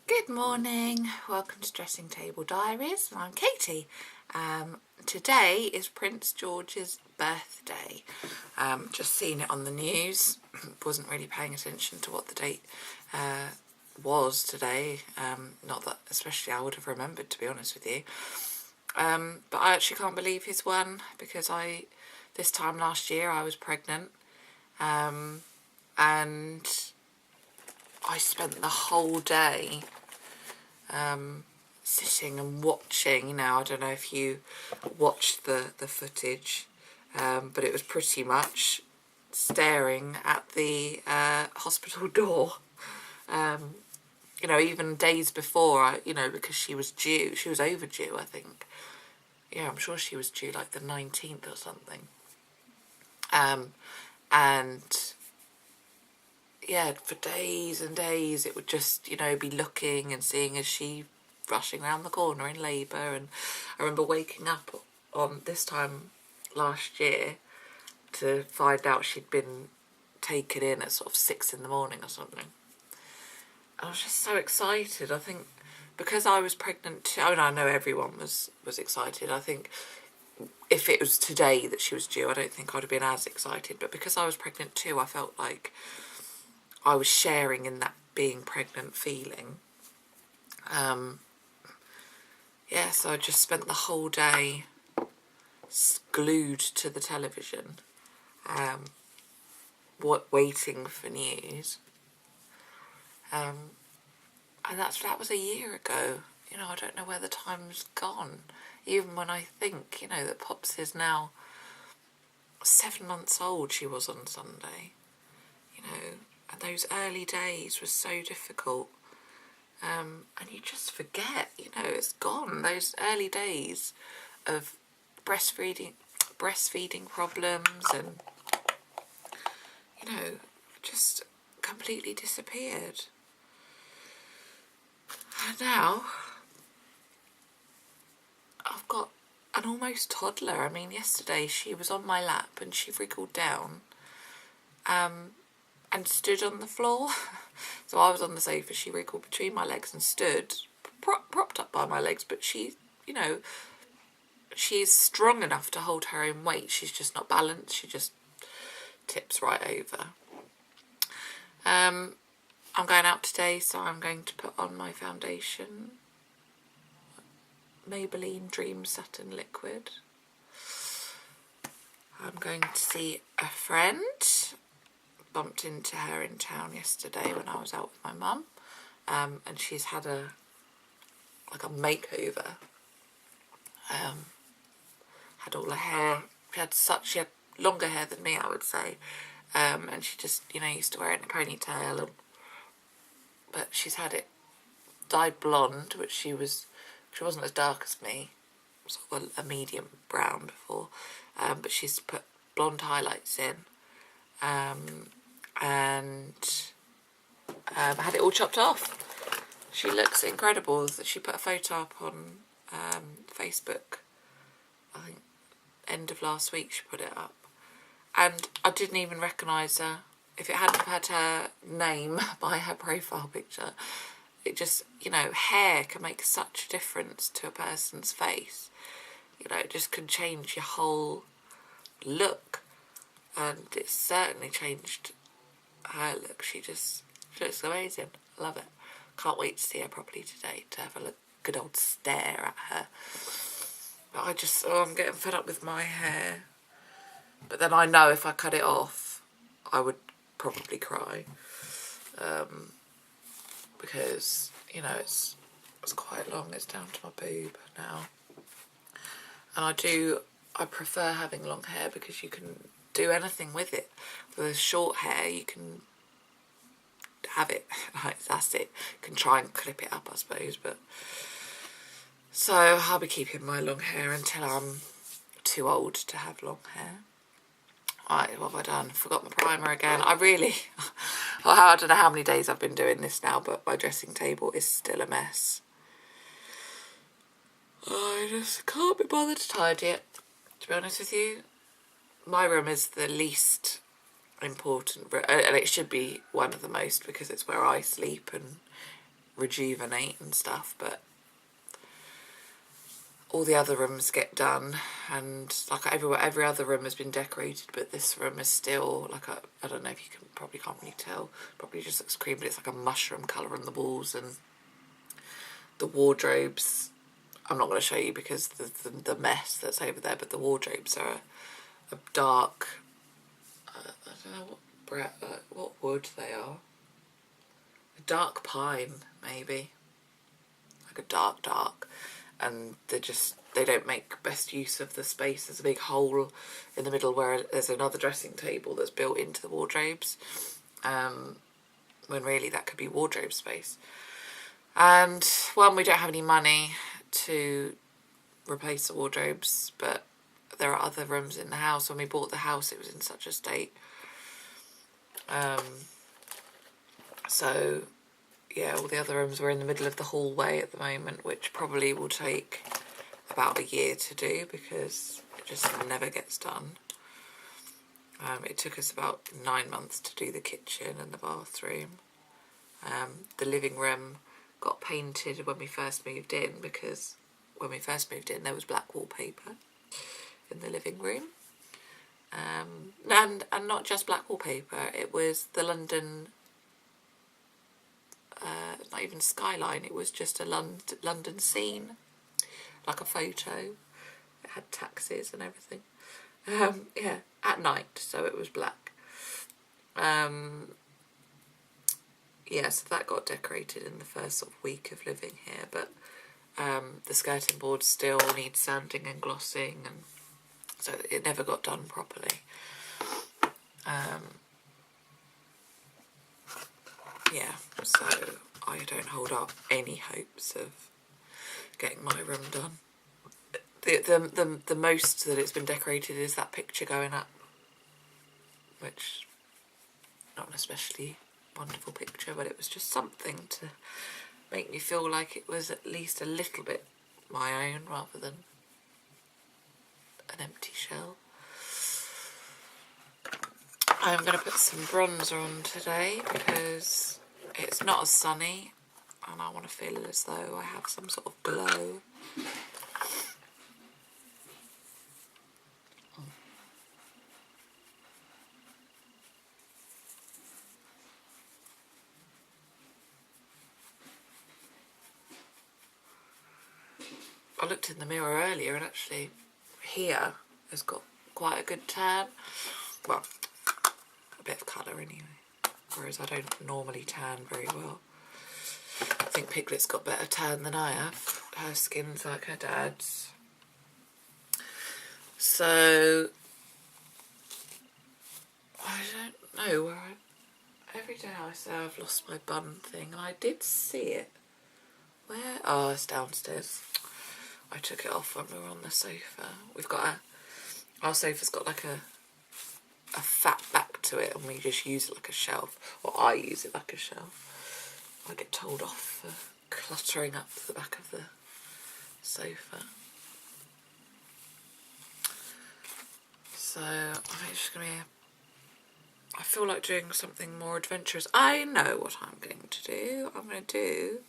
Good morning, welcome to Dressing Table Diaries, and I'm Katie. Today is Prince George's birthday. Just seen it on the news, wasn't really paying attention to what the date was today, not that especially I would have remembered, to be honest with you. But I actually can't believe he's won, because this time last year I was pregnant, and I spent the whole day sitting and watching. I don't know if you watched the footage, but it was pretty much staring at the hospital door. Even days before, because she was overdue, I think. Yeah, I'm sure she was due like the 19th or something. And yeah, for days and days it would just, be looking and seeing as she rushing around the corner in labour. And I remember waking up on this time last year to find out she'd been taken in at sort of 6 in the morning or something. I was just so excited. I think because I was pregnant too, I know everyone was excited. I think if it was today that she was due, I don't think I'd have been as excited. But because I was pregnant too, I felt like I was sharing in that being pregnant feeling. So I just spent the whole day glued to the television, waiting for news. And that was a year ago. I don't know where the time's gone. Even when I think, that Pops is now 7 months old, she was on Sunday. And those early days were so difficult. And you just forget, it's gone. Those early days of breastfeeding problems and, just completely disappeared. And now I've got an almost toddler. I mean, yesterday she was on my lap and she wriggled down and stood on the floor. So I was on the sofa, she wriggled between my legs and stood propped up by my legs, but she's strong enough to hold her own weight. She's just not balanced. She just tips right over. I'm going out today, so I'm going to put on my foundation. Maybelline Dream Satin Liquid. I'm going to see a friend. Bumped into her in town yesterday when I was out with my mum, and she's had a makeover. Had all her hair. She had longer hair than me, I would say, and she just used to wear it in a ponytail, but she's had it dyed blonde, which she wasn't as dark as me, sort of a medium brown before, but she's put blonde highlights in. And had it all chopped off. She looks incredible. She put a photo up on Facebook, I think end of last week she put it up, and I didn't even recognise her. If it hadn't had her name by her profile picture, it just, hair can make such a difference to a person's face. It just can change your whole look, and it certainly changed her look. She looks amazing. I love it. Can't wait to see her properly today, to have a good old stare at her. But I'm getting fed up with my hair. But then I know if I cut it off, I would probably cry. Because, it's quite long. It's down to my boob now. And I prefer having long hair because you can do anything with it. With short hair, you can have it like that's it. You can try and clip it up, I suppose, but so I'll be keeping my long hair until I'm too old to have long hair. Right, what have I done? Forgot my primer again. I don't know how many days I've been doing this now, but my dressing table is still a mess. I just can't be bothered to tidy it, to be honest with you. My room is the least important room, and it should be one of the most, because it's where I sleep and rejuvenate and stuff, but all the other rooms get done, and like every other room has been decorated, but this room is still like I don't know if you can't really tell, probably just looks cream, but it's like a mushroom colour on the walls, and the wardrobes, I'm not going to show you because the mess that's over there, but the wardrobes are a dark, I don't know what wood they are, a dark pine maybe, like a dark, and they don't make best use of the space. There's a big hole in the middle where there's another dressing table that's built into the wardrobes, when really that could be wardrobe space. And one, we don't have any money to replace the wardrobes, but there are other rooms in the house. When we bought the house, it was in such a state. So yeah, all the other rooms were in the middle of the hallway at the moment, which probably will take about a year to do because it just never gets done. It took us about 9 months to do the kitchen and the bathroom. The living room got painted when we first moved in, because when we first moved in there was black wallpaper in the living room. And not just black wallpaper, it was the London, not even skyline, it was just a London scene, like a photo. It had taxis and everything. Yeah, at night, so it was black. Yeah, so that got decorated in the first sort of week of living here, but the skirting board still needs sanding and glossing, and so it never got done properly. Yeah, so I don't hold up any hopes of getting my room done. The most that it's been decorated is that picture going up, which not an especially wonderful picture, but it was just something to make me feel like it was at least a little bit my own rather than an empty shell. I'm going to put some bronzer on today because it's not as sunny and I want to feel as though I have some sort of glow. I looked in the mirror earlier and actually here has got quite a good tan. Well, a bit of colour anyway, whereas I don't normally tan very well. I think Piglet's got better tan than I have. Her skin's like her dad's. So, I don't know where every day I say I've lost my bun thing, and I did see it. Where? Oh, it's downstairs. I took it off when we were on the sofa. We've got our sofa's got like a fat back to it, and we just use it like a shelf, or I use it like a shelf. I get told off for cluttering up the back of the sofa. So I think it's just gonna be I feel like doing something more adventurous. I know what I'm going to do. I'm going to do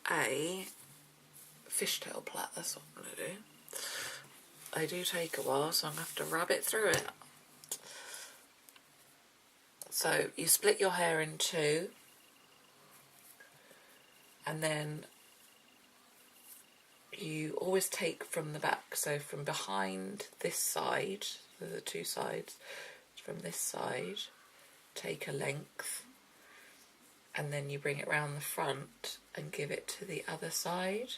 a fishtail plait. That's what I'm going to do. They do take a while, so I'm going to have to rabbit through it. So you split your hair in two, and then you always take from the back, so from behind this side, the two sides, from this side, take a length, and then you bring it round the front and give it to the other side,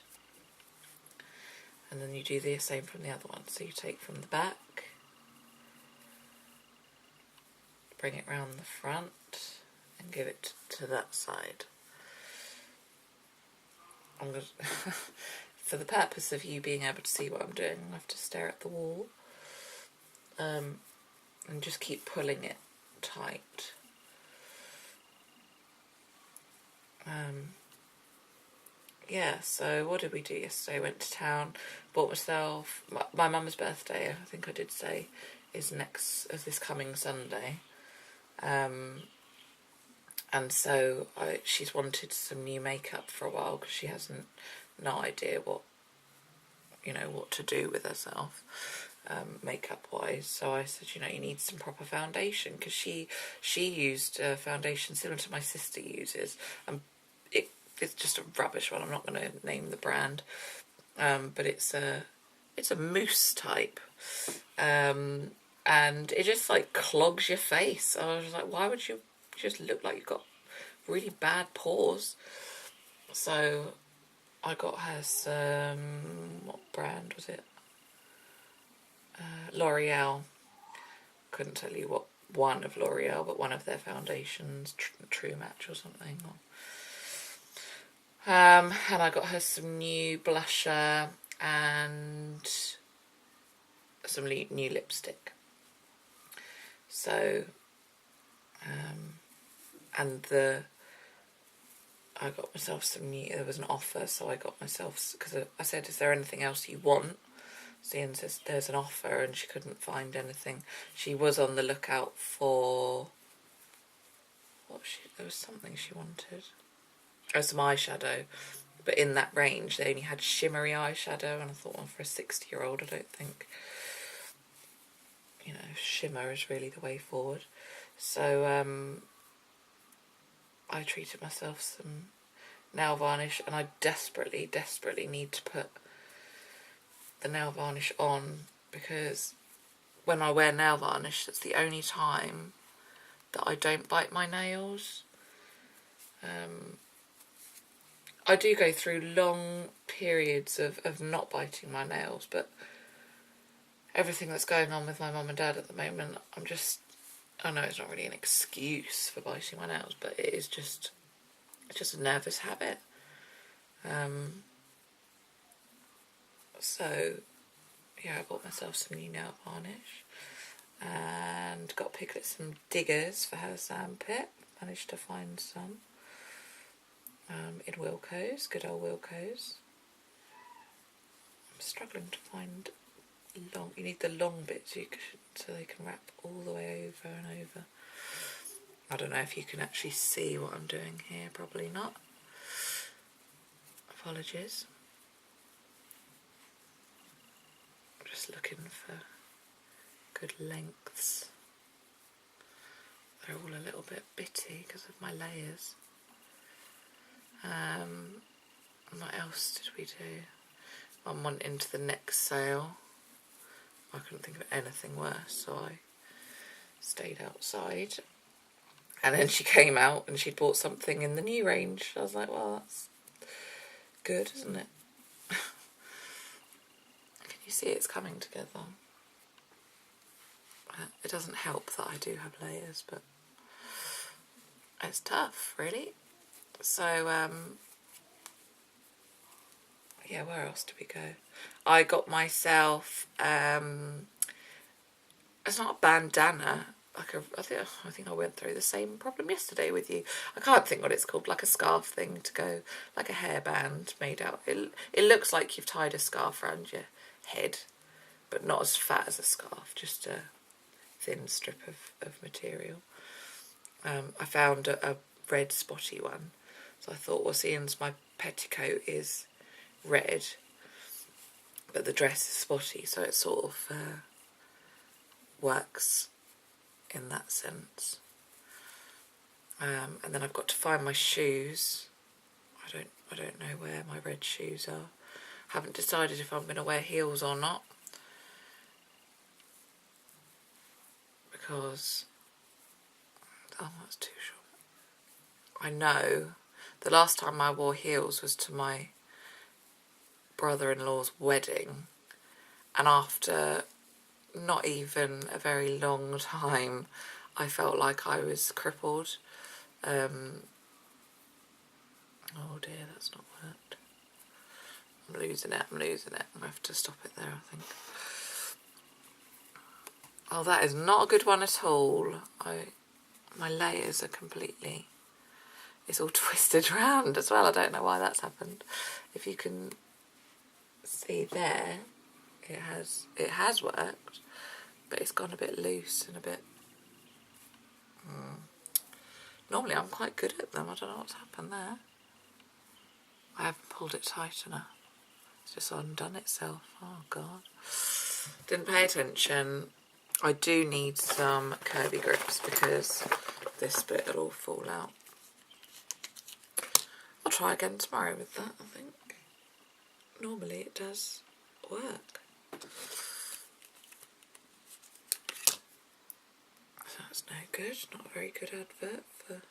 and then you do the same from the other one. So you take from the back, bring it round the front, and give it to that side. I'm going to for the purpose of you being able to see what I'm doing, I have to stare at the wall, and just keep pulling it tight. Yeah, so what did we do yesterday? Went to town, bought myself, my mum's birthday, I think I did say, is this coming Sunday. And so she's wanted some new makeup for a while because she hasn't no idea what to do with herself makeup wise. So I said, you need some proper foundation, because she used a foundation similar to my sister uses, and it's just a rubbish one. I'm not going to name the brand, but it's a mousse type, and it just like clogs your face. I was like, why would you just look like you've got really bad pores? So I got her some, what brand was it? L'Oreal. Couldn't tell you what one of L'Oreal, but one of their foundations, True Match or something. And I got her some new blusher and some new lipstick. So, and I got myself some new, there was an offer, so I got myself, because I said, is there anything else you want? Ian says there's an offer, and she couldn't find anything. She was on the lookout for, there was something she wanted. Oh, some eyeshadow. But in that range, they only had shimmery eyeshadow, and I thought, well, for a 60-year-old, I don't think, shimmer is really the way forward. So I treated myself some nail varnish, and I desperately need to put the nail varnish on, because when I wear nail varnish, that's the only time that I don't bite my nails. I do go through long periods of not biting my nails, but everything that's going on with my mum and dad at the moment, I know it's not really an excuse for biting my nails, but it is just, it's just a nervous habit. So, yeah, I bought myself some new nail varnish and got Piglet some diggers for her sandpit. Managed to find some in Wilko's, good old Wilko's. I'm struggling to find you need the long bits so they can wrap all the way over and over. I don't know if you can actually see what I'm doing here, probably not. Apologies. I'm just looking for good lengths. They're all a little bit bitty because of my layers. What else did we do? I'm wanting to the next sale. I couldn't think of anything worse, so I stayed outside. And then she came out and she'd bought something in the new range. I was like, well, that's good, isn't it? Can you see it's coming together? It doesn't help that I do have layers, but it's tough, really. So, yeah, where else did we go? I got myself, it's not a bandana, I think I went through the same problem yesterday with you. I can't think what it's called, like a scarf thing to go, like a hairband made out. It looks like you've tied a scarf around your head, but not as fat as a scarf, just a thin strip of material. I found a red spotty one, so I thought, well, seeing my petticoat is red, but the dress is spotty, so it sort of works in that sense. And then I've got to find my shoes. I don't know where my red shoes are. Haven't decided if I'm going to wear heels or not, because that's too short. I know the last time I wore heels was to my brother-in-law's wedding, and after not even a very long time I felt like I was crippled. Oh dear, that's not worked. I'm losing it. I'm going to have to stop it there, I think. Oh, that is not a good one at all. My layers are completely, it's all twisted round as well. I don't know why that's happened. If you can see there, it has worked, but it's gone a bit loose and a bit Normally I'm quite good at them. I don't know what's happened there. I haven't pulled it tight enough. It's just undone itself. Oh God. Didn't pay attention. I do need some curvy grips because this bit will all fall out. I'll try again tomorrow with that, I think. Normally it does work. That's no good. Not a very good advert for...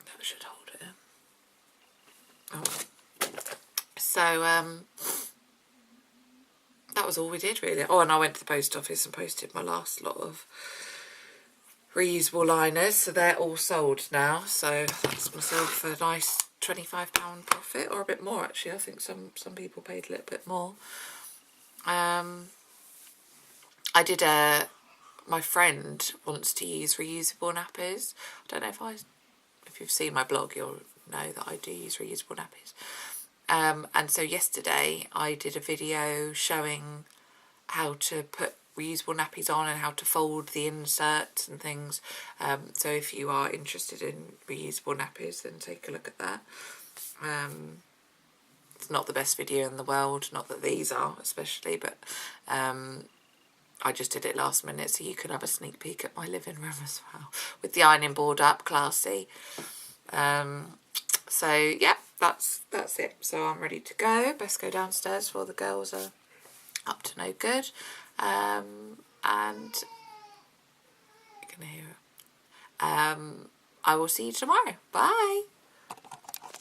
That should hold it in. Oh. So, that was all we did really. Oh, and I went to the post office and posted my last lot of reusable liners, so they're all sold now. So that's myself a nice £25 profit, or a bit more actually. I think some people paid a little bit more. I did my friend wants to use reusable nappies. I don't know if you've seen my blog, you'll know that I do use reusable nappies. And so yesterday I did a video showing how to put reusable nappies on and how to fold the inserts and things. So if you are interested in reusable nappies, then take a look at that. It's not the best video in the world, not that these are especially, but I just did it last minute so you can have a sneak peek at my living room as well, with the ironing board up, classy. So yeah, that's it. So I'm ready to go. Best go downstairs before the girls are up to no good. And you can hear it. I will see you tomorrow. Bye.